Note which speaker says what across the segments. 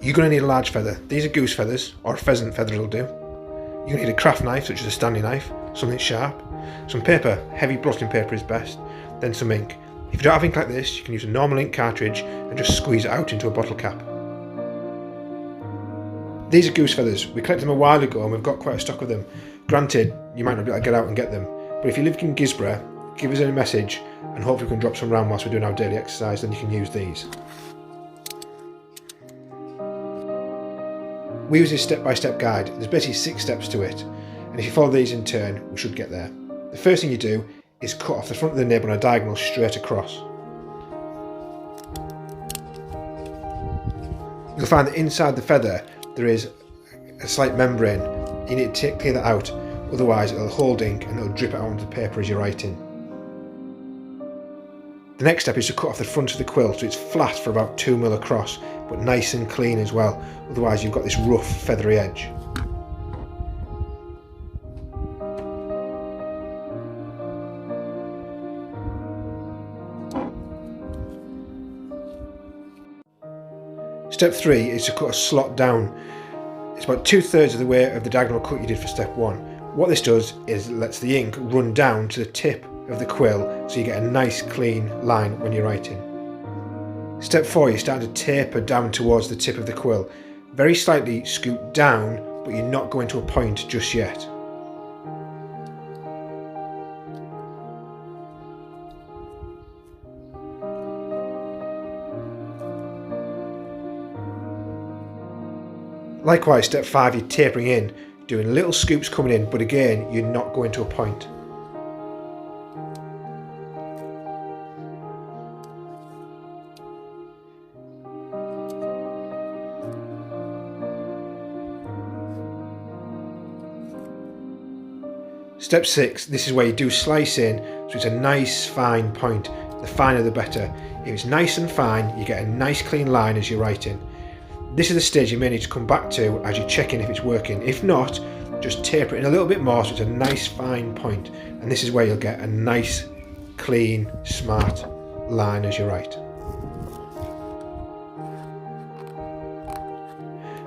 Speaker 1: You're going to need a large feather. These are goose feathers, or a pheasant feather will do. You're going to need a craft knife, such as a Stanley knife, something sharp, some paper, heavy blotting paper is best, then some ink. If you don't have ink like this, you can use a normal ink cartridge and just squeeze it out into a bottle cap. These are goose feathers. We collected them a while ago and we've got quite a stock of them. Granted, you might not be able to get out and get them, but if you live in Gisborough, give us a message and hopefully we can drop some around whilst we're doing our daily exercise, then you can use these. We use this step-by-step guide. There's basically 6 steps to it, and if you follow these in turn, we should get there. The first thing you do is cut off the front of the nib on a diagonal straight across. You'll find that inside the feather there is a slight membrane. You need to clear that out, otherwise it'll hold ink and it'll drip it out onto the paper as you're writing. The next step is to cut off the front of the quill so it's flat for about 2 mm across, but nice and clean as well, otherwise you've got this rough feathery edge. Step 3 is to cut a slot down. It's about 2/3 of the way of the diagonal cut you did for step 1. What this does is it lets the ink run down to the tip of the quill so you get a nice clean line when you're writing. Step 4, you're starting to taper down towards the tip of the quill. Very slightly scoot down, but you're not going to a point just yet. Likewise, step 5, you're tapering in, doing little scoops coming in, but again, you're not going to a point. Step 6, this is where you do slice in, so it's a nice fine point. The finer the better. If it's nice and fine, you get a nice clean line as you're writing. This is the stage you may need to come back to as you're checking if it's working. If not, just taper it in a little bit more so it's a nice fine point. And this is where you'll get a nice, clean, smart line as you write.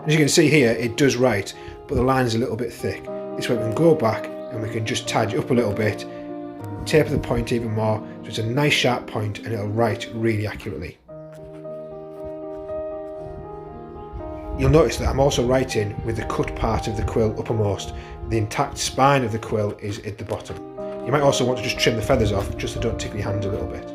Speaker 1: As you can see here, it does write, but the line's a little bit thick. This way we can go back and we can just tidy it up a little bit, taper the point even more, so it's a nice sharp point and it'll write really accurately. You'll notice that I'm also writing with the cut part of the quill uppermost. The intact spine of the quill is at the bottom. You might also want to just trim the feathers off just so they don't tickle your hands a little bit.